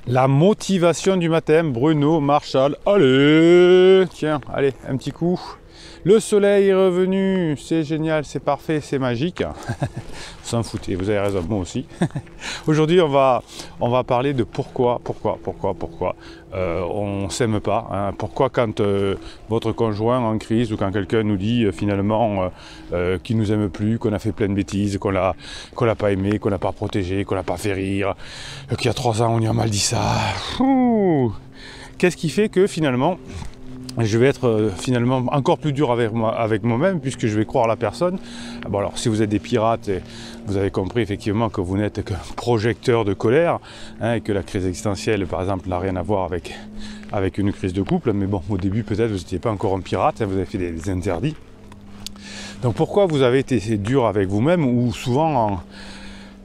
La motivation du matin, Bruno Marchal. Allez, tiens, allez, un petit coup. Le soleil est revenu, c'est génial, c'est parfait, c'est magique. Vous s'en foutez, vous avez raison, moi aussi. Aujourd'hui, on va parler de pourquoi on ne s'aime pas. Hein. Pourquoi quand votre conjoint en crise ou quand quelqu'un nous dit finalement qu'il ne nous aime plus, qu'on a fait plein de bêtises, qu'on l'a pas aimé, qu'on l'a pas protégé, qu'on l'a pas fait rire, qu'il y a 3 ans on lui a mal dit ça. Qu'est-ce qui fait que finalement je vais être finalement encore plus dur avec moi-même puisque je vais croire la personne. Bon alors si vous êtes des pirates, vous avez compris effectivement que vous n'êtes que projecteur de colère hein, et que la crise existentielle par exemple n'a rien à voir avec une crise de couple. Mais bon, au début peut-être vous n'étiez pas encore un pirate, hein, vous avez fait des interdits. Donc pourquoi vous avez été dur avec vous-même ou souvent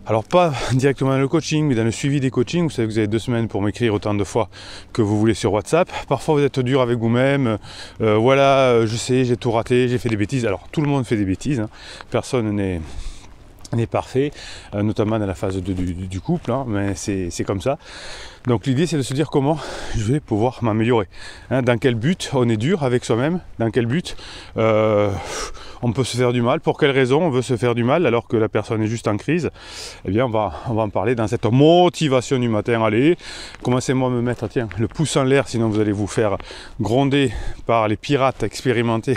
alors pas directement dans le coaching, mais dans le suivi des coachings, vous savez que vous avez 2 semaines pour m'écrire autant de fois que vous voulez sur WhatsApp. Parfois vous êtes dur avec vous-même, voilà, je sais, j'ai tout raté, j'ai fait des bêtises. Alors tout le monde fait des bêtises, hein. Personne n'est parfait, notamment dans la phase du couple, hein, mais c'est comme ça. Donc l'idée c'est de se dire comment je vais pouvoir m'améliorer. Hein, dans quel but on est dur avec soi-même, dans quel but on peut se faire du mal, pour quelle raison on veut se faire du mal alors que la personne est juste en crise. Eh bien on va en parler dans cette motivation du matin. Allez, commencez-moi à me mettre tiens, le pouce en l'air, sinon vous allez vous faire gronder par les pirates expérimentés.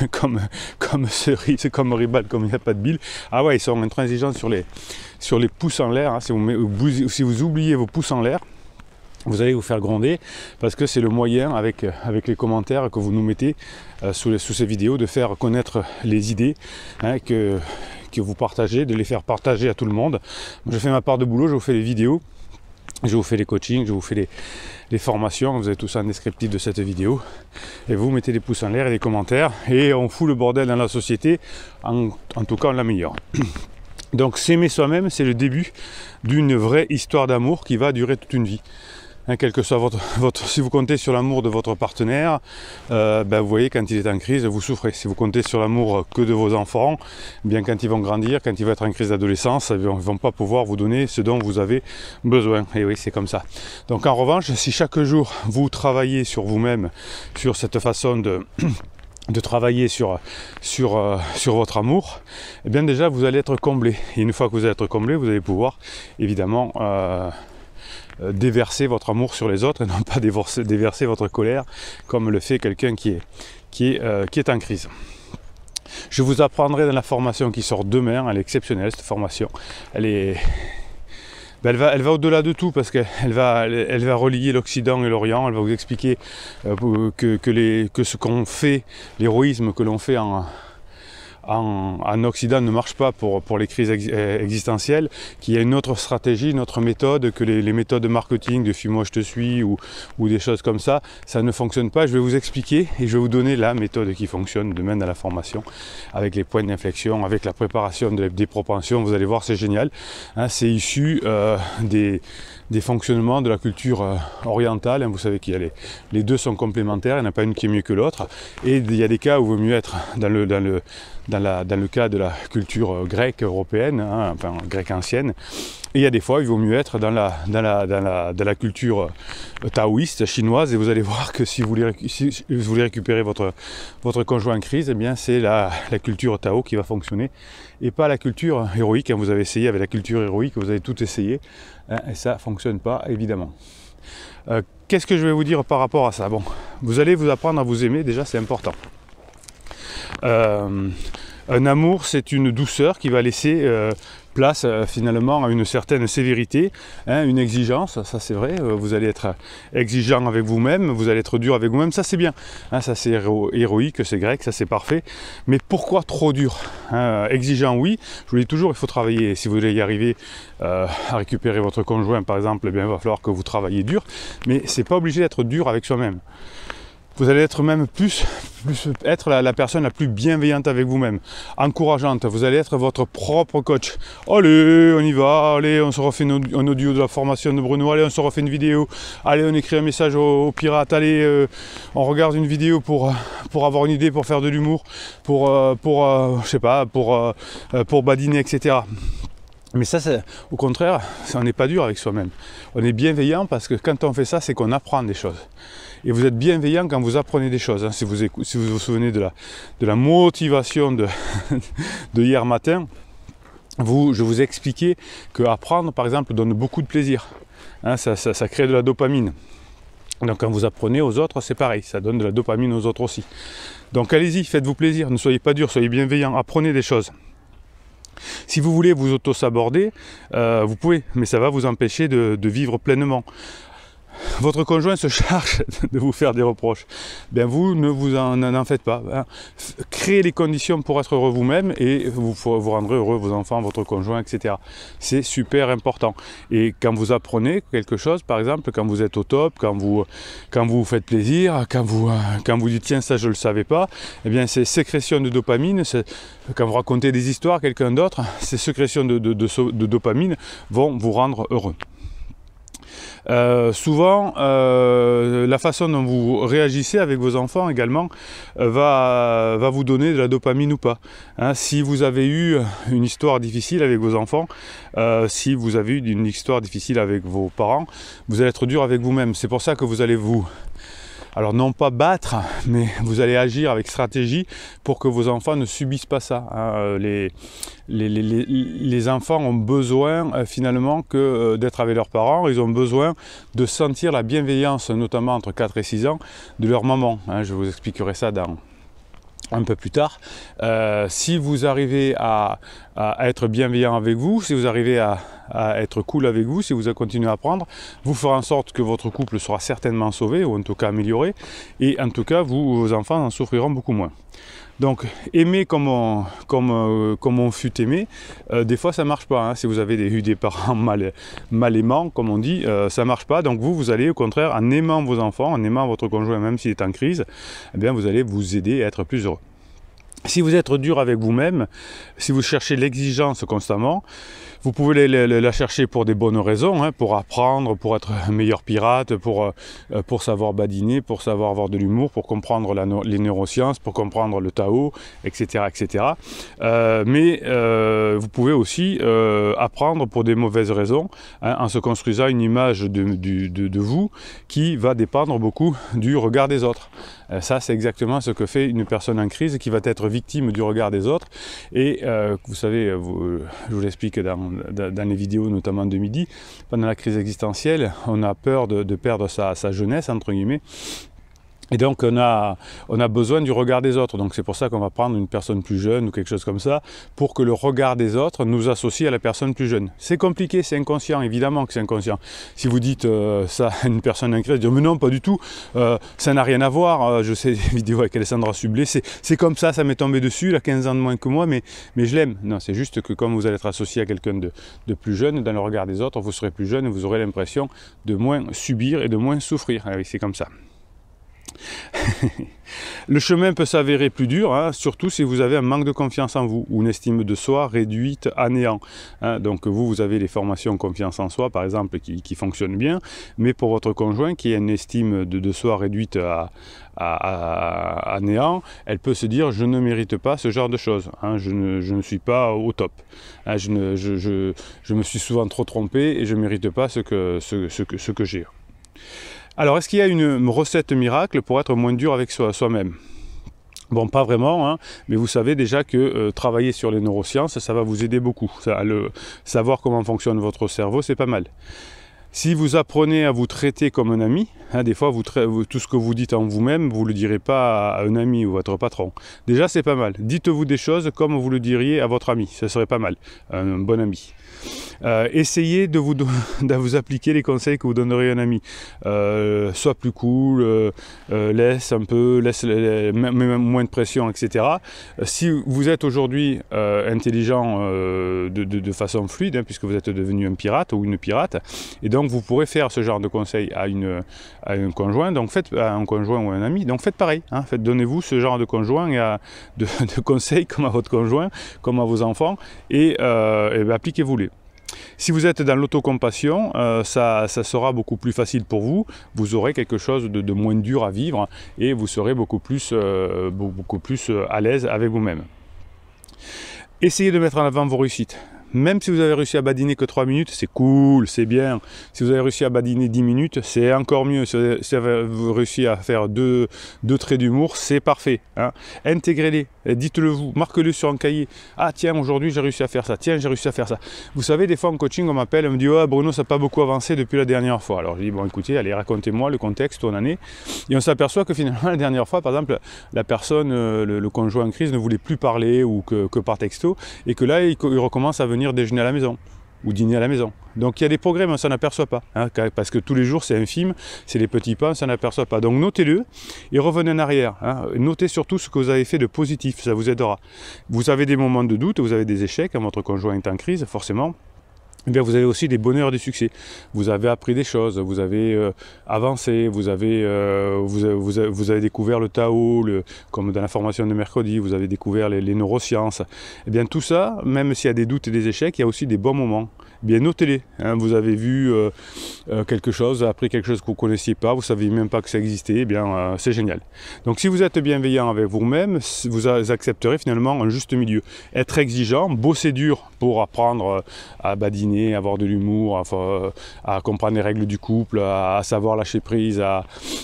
comme Cerise, comme Ribal, comme il n'y a pas de bile. Ah ouais, ils sont intransigeants sur les pouces en l'air. Hein. Si vous oubliez vos pouces en l'air, vous allez vous faire gronder parce que c'est le moyen avec les commentaires que vous nous mettez sous ces vidéos de faire connaître les idées hein, que vous partagez, de les faire partager à tout le monde. Je fais ma part de boulot, je vous fais les vidéos. Je vous fais les coachings, je vous fais les formations, vous avez tout ça en descriptif de cette vidéo. Et vous mettez des pouces en l'air et des commentaires et on fout le bordel dans la société, en tout cas on l'améliore. Donc s'aimer soi-même, c'est le début d'une vraie histoire d'amour qui va durer toute une vie. Hein, quel que soit si vous comptez sur l'amour de votre partenaire, vous voyez quand il est en crise, vous souffrez. Si vous comptez sur l'amour que de vos enfants, bien quand ils vont grandir, quand ils vont être en crise d'adolescence, ils ne vont pas pouvoir vous donner ce dont vous avez besoin. Et oui, c'est comme ça. Donc en revanche, si chaque jour vous travaillez sur vous-même, sur cette façon de travailler sur votre amour, eh bien déjà vous allez être comblé. Et une fois que vous allez être comblé, vous allez pouvoir évidemment déverser votre amour sur les autres et non pas déverser votre colère comme le fait quelqu'un qui est en crise. Je vous apprendrai dans la formation qui sort demain, elle est exceptionnelle cette formation, elle va au-delà de tout parce qu'elle va relier l'Occident et l'Orient, elle va vous expliquer que ce qu'on fait, l'héroïsme que l'on fait en Occident ne marche pas pour les crises existentielles, qu'il y a une autre stratégie, une autre méthode, que les méthodes de marketing, de fuis-moi je te suis ou des choses comme ça, ça ne fonctionne pas. Je vais vous expliquer et je vais vous donner la méthode qui fonctionne demain dans la formation, avec les points d'inflexion, avec la préparation des propensions, vous allez voir c'est génial. Hein, c'est issu des fonctionnements de la culture orientale, hein, vous savez qu'il y a les deux sont complémentaires, il n'y en a pas une qui est mieux que l'autre, et il y a des cas où il vaut mieux être dans le cas de la culture grecque européenne, hein, enfin grecque ancienne, et il y a des fois il vaut mieux être dans la culture taoïste chinoise, et vous allez voir que si vous voulez récupérer votre conjoint en crise, eh bien c'est la culture Tao qui va fonctionner, et pas la culture héroïque. Hein, vous avez essayé avec la culture héroïque, vous avez tout essayé, hein, et ça ne fonctionne pas évidemment. Qu'est-ce que je vais vous dire par rapport à ça? Bon, vous allez vous apprendre à vous aimer, déjà c'est important. Un amour, c'est une douceur qui va laisser place finalement à une certaine sévérité, hein, une exigence, ça c'est vrai, vous allez être exigeant avec vous-même, vous allez être dur avec vous-même, ça c'est bien, hein, ça c'est héroïque, c'est grec, ça c'est parfait, mais pourquoi trop dur, hein, exigeant oui, je vous dis toujours il faut travailler, si vous voulez y arriver à récupérer votre conjoint par exemple, eh bien, il va falloir que vous travaillez dur, mais c'est pas obligé d'être dur avec soi-même. Vous allez être même plus être la personne la plus bienveillante avec vous-même, encourageante. Vous allez être votre propre coach. Allez, on y va, allez, on se refait un audio de la formation de Bruno, allez, on se refait une vidéo, allez, on écrit un message aux pirates, allez, on regarde une vidéo pour avoir une idée, pour faire de l'humour, je sais pas, pour badiner, etc. Mais ça, au contraire, on n'est pas dur avec soi-même. On est bienveillant parce que quand on fait ça, c'est qu'on apprend des choses. Et vous êtes bienveillant quand vous apprenez des choses. Hein. Si vous vous souvenez de la motivation de hier matin, je vous ai expliqué que apprendre, par exemple, donne beaucoup de plaisir. Hein, ça crée de la dopamine. Donc quand vous apprenez aux autres, c'est pareil, ça donne de la dopamine aux autres aussi. Donc allez-y, faites-vous plaisir, ne soyez pas dur, soyez bienveillant, apprenez des choses. Si vous voulez vous auto-saborder, vous pouvez, mais ça va vous empêcher de vivre pleinement. Votre conjoint se charge de vous faire des reproches. Bien vous, ne vous en faites pas. Hein. Créez les conditions pour être heureux vous-même et vous rendrez heureux vos enfants, votre conjoint, etc. C'est super important. Et quand vous apprenez quelque chose, par exemple, quand vous êtes au top, quand vous faites plaisir, quand vous dites tiens ça je ne le savais pas, eh bien ces sécrétions de dopamine, quand vous racontez des histoires à quelqu'un d'autre, ces sécrétions de dopamine vont vous rendre heureux. Souvent, la façon dont vous réagissez avec vos enfants également va vous donner de la dopamine ou pas. Hein, si vous avez eu une histoire difficile avec vos enfants, si vous avez eu une histoire difficile avec vos parents, vous allez être dur avec vous-même. C'est pour ça que vous allez alors non pas battre, mais vous allez agir avec stratégie pour que vos enfants ne subissent pas ça. Hein. Les enfants ont besoin finalement que d'être avec leurs parents, ils ont besoin de sentir la bienveillance, notamment entre 4 et 6 ans, de leur maman. Hein. Je vous expliquerai ça un peu plus tard. Si vous arrivez à être bienveillant avec vous, si vous arrivez à être cool avec vous, si vous continuez à apprendre, vous ferez en sorte que votre couple sera certainement sauvé, ou en tout cas amélioré, et en tout cas vos enfants en souffriront beaucoup moins. Donc aimer comme on fut aimé, des fois ça marche pas. Hein. Si vous avez eu des parents mal aimants, comme on dit, ça marche pas. Donc vous allez au contraire, en aimant vos enfants, en aimant votre conjoint, même s'il est en crise, eh bien vous allez vous aider à être plus heureux. Si vous êtes dur avec vous-même, si vous cherchez l'exigence constamment, vous pouvez la chercher pour des bonnes raisons, hein, pour apprendre, pour être un meilleur pirate, pour savoir badiner, pour savoir avoir de l'humour, pour comprendre les neurosciences, pour comprendre le Tao, etc. etc. Mais vous pouvez aussi apprendre pour des mauvaises raisons, hein, en se construisant une image de vous qui va dépendre beaucoup du regard des autres. Ça, c'est exactement ce que fait une personne en crise qui va être victime du regard des autres. Et vous savez, je vous l'explique dans les vidéos, notamment de midi, pendant la crise existentielle, on a peur de perdre sa jeunesse, entre guillemets. Et donc on a besoin du regard des autres, donc c'est pour ça qu'on va prendre une personne plus jeune ou quelque chose comme ça, pour que le regard des autres nous associe à la personne plus jeune. C'est compliqué, c'est inconscient, évidemment que c'est inconscient. Si vous dites ça à une personne en crise, dire mais non pas du tout, ça n'a rien à voir, je sais des vidéos avec Alessandra Sublet, c'est comme ça m'est tombé dessus, il a 15 ans de moins que moi, mais je l'aime. Non, c'est juste que comme vous allez être associé à quelqu'un de plus jeune, dans le regard des autres, vous serez plus jeune et vous aurez l'impression de moins subir et de moins souffrir. Ah oui, c'est comme ça. Le chemin peut s'avérer plus dur, hein, surtout si vous avez un manque de confiance en vous ou une estime de soi réduite à néant. Hein. Donc vous avez les formations confiance en soi, par exemple, qui fonctionnent bien, mais pour votre conjoint qui a une estime de soi réduite à néant, elle peut se dire je ne mérite pas ce genre de choses, hein, je ne suis pas au top, hein, je me suis souvent trop trompé et je ne mérite pas ce que j'ai. Alors, est-ce qu'il y a une recette miracle pour être moins dur avec soi-même ? Bon, pas vraiment, hein, mais vous savez déjà que travailler sur les neurosciences, ça va vous aider beaucoup. Savoir comment fonctionne votre cerveau, c'est pas mal. Si vous apprenez à vous traiter comme un ami, hein, des fois tout ce que vous dites en vous-même, vous ne le direz pas à un ami ou à votre patron. Déjà, c'est pas mal. Dites-vous des choses comme vous le diriez à votre ami, ce serait pas mal, un bon ami. Essayez de vous appliquer les conseils que vous donneriez à un ami. Sois plus cool, laisse moins de pression, etc. Si vous êtes aujourd'hui intelligent de façon fluide, hein, puisque vous êtes devenu un pirate ou une pirate, et donc vous pourrez faire ce genre de conseils à un conjoint, donc à un conjoint ou à un ami, donc faites pareil, hein, donnez-vous ce genre de conjoint et de conseils comme à votre conjoint, comme à vos enfants, et appliquez-vous-les. Si vous êtes dans l'autocompassion, ça sera beaucoup plus facile pour vous, vous aurez quelque chose de moins dur à vivre et vous serez beaucoup plus à l'aise avec vous-même. Essayez de mettre en avant vos réussites. Même si vous avez réussi à badiner que 3 minutes, c'est cool, c'est bien. Si vous avez réussi à badiner 10 minutes, c'est encore mieux. Si vous avez réussi à faire deux traits d'humour, c'est parfait. Hein. Intégrez-les, dites-le vous, marquez-le sur un cahier. Ah tiens, aujourd'hui j'ai réussi à faire ça, tiens, j'ai réussi à faire ça. Vous savez, des fois en coaching, on m'appelle, on me dit « Oh Bruno, ça n'a pas beaucoup avancé depuis la dernière fois. » Alors je dis « Bon écoutez, allez, racontez-moi le contexte, où on en est. » Et on s'aperçoit que finalement, la dernière fois, par exemple, la personne, le conjoint en crise ne voulait plus parler ou que par texto, et que là, il recommence à venir déjeuner à la maison ou dîner à la maison. Donc il y a des progrès, mais on ne s'en aperçoit pas. Hein, parce que tous les jours, c'est infime, c'est les petits pas, on ne s'en aperçoit pas. Donc notez-le et revenez en arrière. Hein. Notez surtout ce que vous avez fait de positif, ça vous aidera. Vous avez des moments de doute, vous avez des échecs, hein, votre conjoint est en crise, forcément. Eh bien, vous avez aussi des bonheurs, des succès. Vous avez appris des choses, vous avez avancé, vous avez découvert le Tao, comme dans la formation de mercredi, vous avez découvert les neurosciences. Eh bien, tout ça, même s'il y a des doutes et des échecs, il y a aussi des bons moments. Eh bien, notez-les. Hein. Vous avez vu quelque chose, appris quelque chose que vous ne connaissiez pas, vous ne saviez même pas que ça existait, eh bien, c'est génial. Donc, si vous êtes bienveillant avec vous-même, vous accepterez finalement un juste milieu. Être exigeant, bosser dur pour apprendre à badiner, avoir de l'humour, à comprendre les règles du couple, à savoir lâcher prise,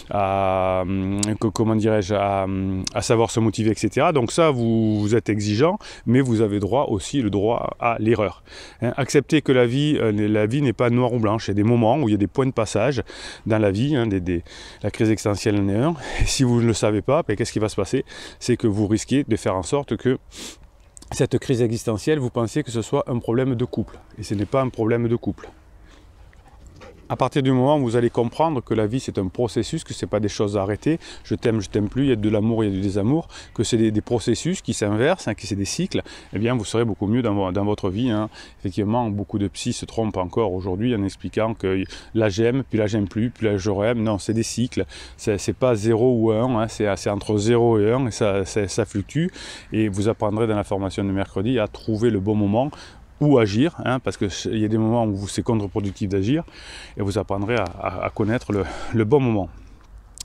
comment dirais-je, à savoir se motiver, etc. Donc ça, vous êtes exigeant, mais vous avez aussi le droit à l'erreur. Hein, acceptez que la vie n'est pas noire ou blanche. Il y a des moments où il y a des points de passage dans la vie, hein, la crise existentielle en est un. Et si vous ne le savez pas, ben, qu'est-ce qui va se passer? C'est que vous risquez de faire en sorte que cette crise existentielle, vous pensiez que ce soit un problème de couple. Et ce n'est pas un problème de couple. À partir du moment où vous allez comprendre que la vie c'est un processus, que ce n'est pas des choses à arrêter, je t'aime plus, il y a de l'amour, il y a du désamour, que c'est des processus qui s'inversent, hein, que c'est des cycles, eh bien vous serez beaucoup mieux dans votre vie. Hein. Effectivement, beaucoup de psys se trompent encore aujourd'hui en expliquant que là j'aime, puis là j'aime plus, puis là je réaime. Non, c'est des cycles, c'est pas 0 ou 1, hein, c'est entre 0 et 1, et ça fluctue. Et vous apprendrez dans la formation de mercredi à trouver le bon moment ou agir, hein, parce qu'il y a des moments où c'est contre-productif d'agir, et vous apprendrez à connaître le bon moment.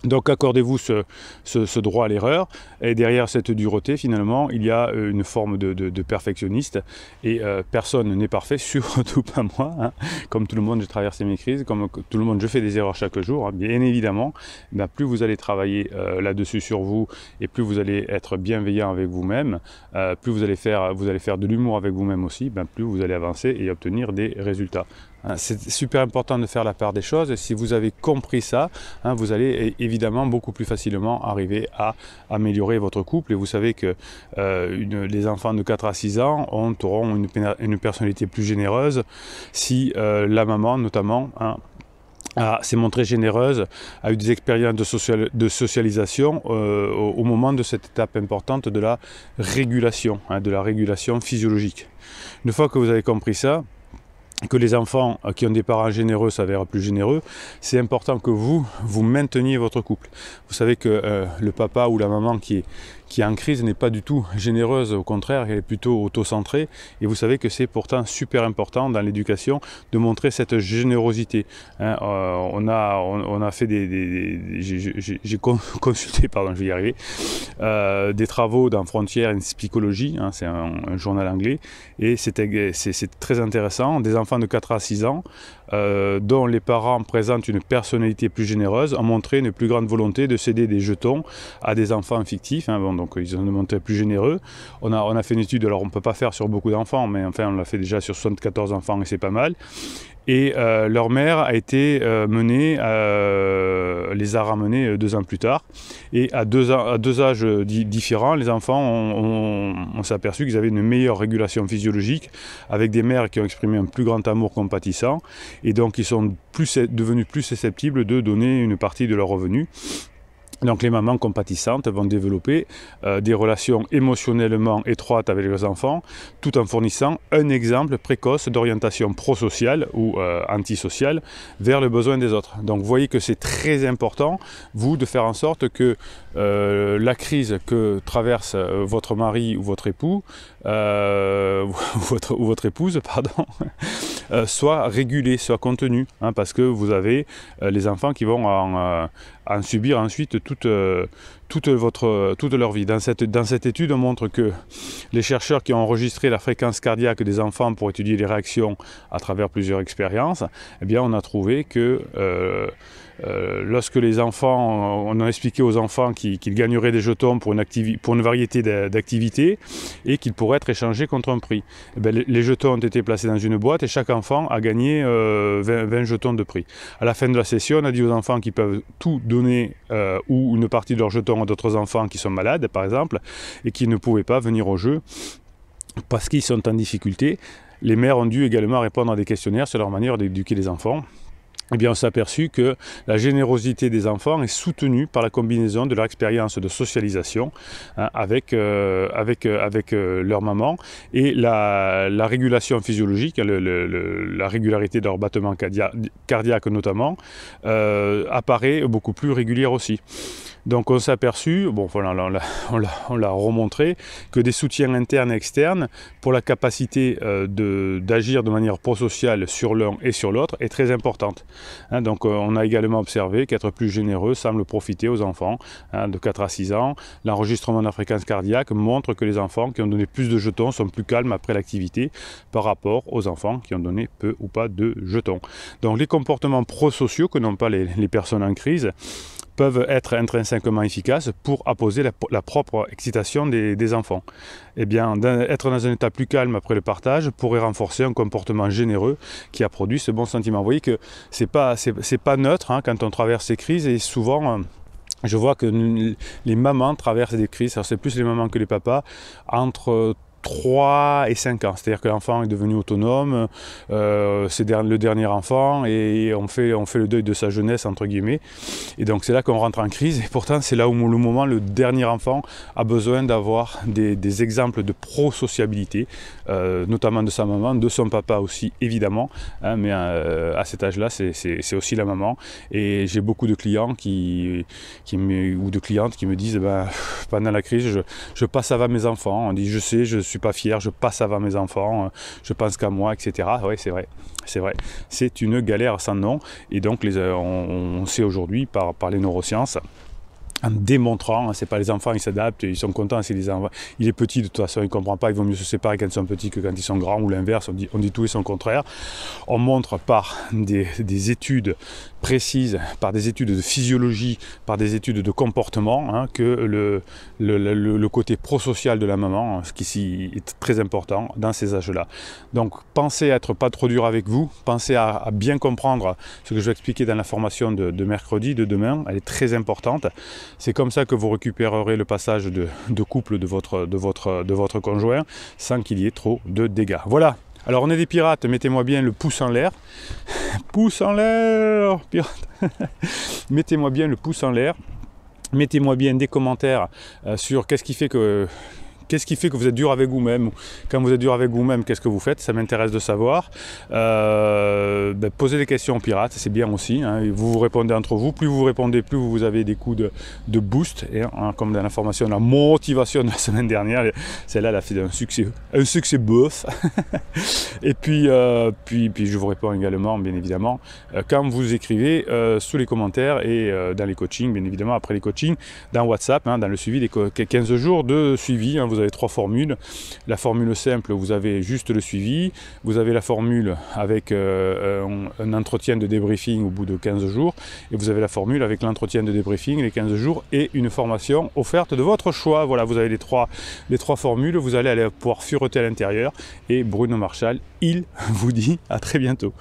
Donc accordez-vous ce droit à l'erreur, et derrière cette dureté finalement il y a une forme de perfectionniste, et personne n'est parfait, surtout pas moi, hein. Comme tout le monde j'ai traversé mes crises, comme tout le monde je fais des erreurs chaque jour, hein. Bien évidemment, ben, plus vous allez travailler là-dessus sur vous, et plus vous allez être bienveillant avec vous-même, plus vous allez faire de l'humour avec vous-même aussi, ben, plus vous allez avancer et obtenir des résultats. C'est super important de faire la part des choses, et si vous avez compris ça, hein, vous allez évidemment beaucoup plus facilement arriver à améliorer votre couple. Et vous savez que les enfants de 4 à 6 ans auront une personnalité plus généreuse si la maman notamment, hein, s'est montrée généreuse, a eu des expériences de socialisation au moment de cette étape importante de la régulation, hein, de la régulation physiologique. Une fois que vous avez compris ça, que les enfants qui ont des parents généreux s'avèrent plus généreux, c'est important que vous mainteniez votre couple. Vous savez que le papa ou la maman qui est en crise n'est pas du tout généreuse, au contraire, elle est plutôt auto-centrée, et vous savez que c'est pourtant super important dans l'éducation de montrer cette générosité. Hein, on a fait j'ai consulté, pardon, je vais y arriver, des travaux dans Frontières in Psychology, hein, c'est un journal anglais, et c'est très intéressant, des enfants de 4 à 6 ans, dont les parents présentent une personnalité plus généreuse, ont montré une plus grande volonté de céder des jetons à des enfants fictifs, hein, bon, donc ils ont montré plus généreux. On a fait une étude, alors on ne peut pas faire sur beaucoup d'enfants, mais enfin on l'a fait déjà sur 74 enfants et c'est pas mal. Et leur mère a été les a ramenés 2 ans plus tard. Et à deux âges différents, les enfants, on s'est aperçu qu'ils avaient une meilleure régulation physiologique, avec des mères qui ont exprimé un plus grand amour compatissant, et donc ils sont devenus plus susceptibles de donner une partie de leurs revenus. Donc les mamans compatissantes vont développer des relations émotionnellement étroites avec leurs enfants, tout en fournissant un exemple précoce d'orientation prosociale ou antisociale vers le besoin des autres. Donc vous voyez que c'est très important, vous, de faire en sorte que la crise que traverse votre mari ou votre époux, ou votre épouse, pardon, soit régulée, soit contenue, hein, parce que vous avez les enfants qui vont en subir ensuite toute leur vie. Dans cette étude, on montre que les chercheurs qui ont enregistré la fréquence cardiaque des enfants pour étudier les réactions à travers plusieurs expériences, eh bien, on a trouvé que lorsque les enfants, on a expliqué aux enfants qu'ils gagneraient des jetons pour une variété d'activités et qu'ils pourraient être échangés contre un prix. Eh bien, les jetons ont été placés dans une boîte et chaque enfant a gagné 20 jetons de prix. À la fin de la session, on a dit aux enfants qu'ils peuvent tout donner ou une partie de leurs jetons à d'autres enfants qui sont malades, par exemple, et qui ne pouvaient pas venir au jeu parce qu'ils sont en difficulté. Les mères ont dû également répondre à des questionnaires sur leur manière d'éduquer les enfants. Eh bien, on s'est aperçu que la générosité des enfants est soutenue par la combinaison de leur expérience de socialisation avec leur maman et la régulation physiologique, la régularité de leur battement cardiaque notamment, apparaît beaucoup plus régulière aussi. Donc on s'est aperçu, bon voilà, on l'a remontré, que des soutiens internes et externes pour la capacité d'agir de manière prosociale sur l'un et sur l'autre est très importante. Donc on a également observé qu'être plus généreux semble profiter aux enfants de 4 à 6 ans. L'enregistrement de la fréquence cardiaque montre que les enfants qui ont donné plus de jetons sont plus calmes après l'activité par rapport aux enfants qui ont donné peu ou pas de jetons. Donc les comportements prosociaux que n'ont pas les personnes en crise peuvent être intrinsèquement efficaces pour apposer la propre excitation des enfants. Eh bien, être dans un état plus calme après le partage pourrait renforcer un comportement généreux qui a produit ce bon sentiment. Vous voyez que c'est pas neutre quand on traverse ces crises et souvent je vois que les mamans traversent des crises, alors c'est plus les mamans que les papas, entre 3 et 5 ans, c'est-à-dire que l'enfant est devenu autonome, c'est le dernier enfant et on fait le deuil de sa jeunesse entre guillemets et donc c'est là qu'on rentre en crise et pourtant c'est là où le dernier enfant a besoin d'avoir des exemples de pro-sociabilité, notamment de sa maman, de son papa aussi évidemment, mais à cet âge-là c'est aussi la maman et j'ai beaucoup de clients ou de clientes qui me disent pendant la crise je passe avant mes enfants, on dit je sais, je suis pas fier, je passe avant mes enfants, je pense qu'à moi, etc. Oui, c'est vrai. C'est une galère sans nom. Et donc, on sait aujourd'hui par les neurosciences, en démontrant, c'est pas les enfants, ils s'adaptent, ils sont contents, il est petit de toute façon, il ne comprend pas, il vaut mieux se séparer quand ils sont petits que quand ils sont grands, ou l'inverse, on dit tout et son contraire. On montre par des études précises, par des études de physiologie, par des études de comportement, que le côté prosocial de la maman, ce qui est très important dans ces âges-là. Donc pensez à être pas trop dur avec vous, pensez à bien comprendre ce que je vais expliquer dans la formation de mercredi, de demain, elle est très importante. C'est comme ça que vous récupérerez le passage de couple de votre conjoint sans qu'il y ait trop de dégâts. Voilà, alors on est des pirates, mettez-moi bien le pouce en l'air. Pouce en l'air, pirate. Mettez-moi bien le pouce en l'air. Mettez-moi bien des commentaires sur qu'est-ce qui fait que vous êtes dur avec vous-même. Quand vous êtes dur avec vous-même, qu'est-ce que vous faites? Ça m'intéresse de savoir. Posez des questions aux pirates, c'est bien aussi. Vous répondez entre vous. Plus vous répondez, plus vous avez des coups de boost. Et, comme dans la formation, la motivation de la semaine dernière, celle-là, elle a fait un succès bof. Et puis je vous réponds également, bien évidemment, quand vous écrivez sous les commentaires et dans les coachings, bien évidemment, après les coachings, dans WhatsApp, dans le suivi des 15 jours de suivi. Vous avez 3 formules. La formule simple, vous avez juste le suivi. Vous avez la formule avec un entretien de débriefing au bout de 15 jours. Et vous avez la formule avec l'entretien de débriefing, les 15 jours et une formation offerte de votre choix. Voilà, vous avez les trois formules. Vous allez pouvoir fureter à l'intérieur. Et Bruno Marchal, il vous dit à très bientôt.